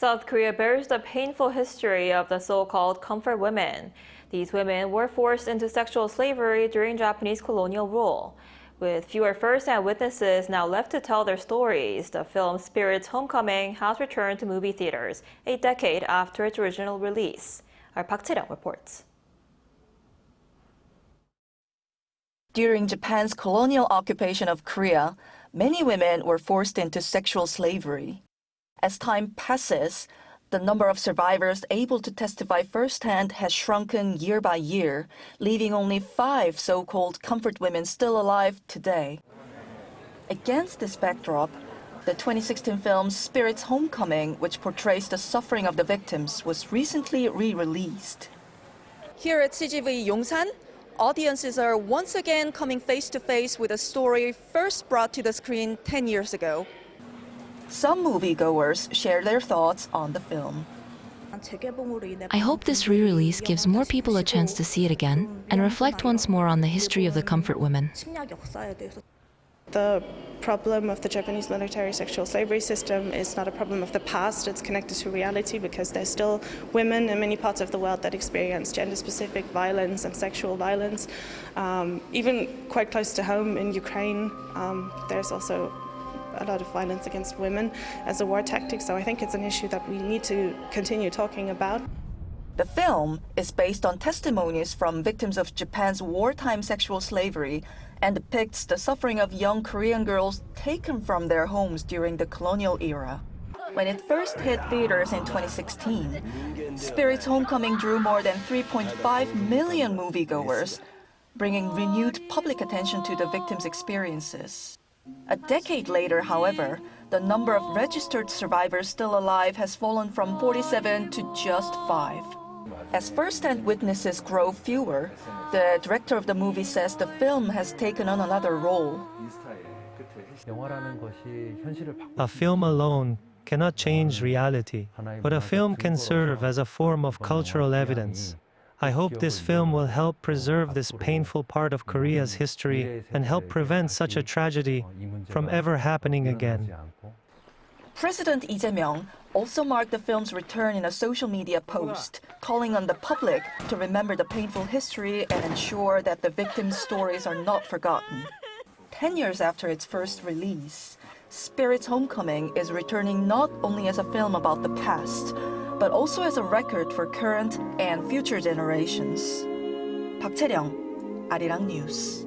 South Korea bears the painful history of the so-called comfort women. These women were forced into sexual slavery during Japanese colonial rule. With fewer first-hand witnesses now left to tell their stories, the film Spirit's Homecoming has returned to movie theaters a decade after its original release. Our Park Chae-ryeong reports. During Japan's colonial occupation of Korea, many women were forced into sexual slavery. As time passes, the number of survivors able to testify firsthand has shrunken year by year, leaving only 5 so-called comfort women still alive today. Against this backdrop, the 2016 film Spirit's Homecoming, which portrays the suffering of the victims, was recently re-released. Here at CGV Yongsan, audiences are once again coming face-to-face with a story first brought to the screen 10 years ago. Some moviegoers share their thoughts on the film. I hope this re-release gives more people a chance to see it again and reflect once more on the history of the comfort women. The problem of the Japanese military sexual slavery system is not a problem of the past, it's connected to reality because there's still women in many parts of the world that experience gender-specific violence and sexual violence. Even quite close to home in Ukraine, there's also a lot of violence against women as a war tactic, so I think it's an issue that we need to continue talking about. The film is based on testimonies from victims of Japan's wartime sexual slavery and depicts the suffering of young Korean girls taken from their homes during the colonial era. When it first hit theaters in 2016, Spirit's Homecoming drew more than 3.5 million moviegoers, bringing renewed public attention to the victims' experiences. A decade later, however, the number of registered survivors still alive has fallen from 47 to just 5. As first-hand witnesses grow fewer, the director of the movie says the film has taken on another role. A film alone cannot change reality, but a film can serve as a form of cultural evidence. I hope this film will help preserve this painful part of Korea's history and help prevent such a tragedy from ever happening again. President Lee Jae-myung also marked the film's return in a social media post, calling on the public to remember the painful history and ensure that the victims' stories are not forgotten. 10 years after its first release, Spirit's Homecoming is returning not only as a film about the past, but also as a record for current and future generations. Park Chae-ryeong, Arirang News.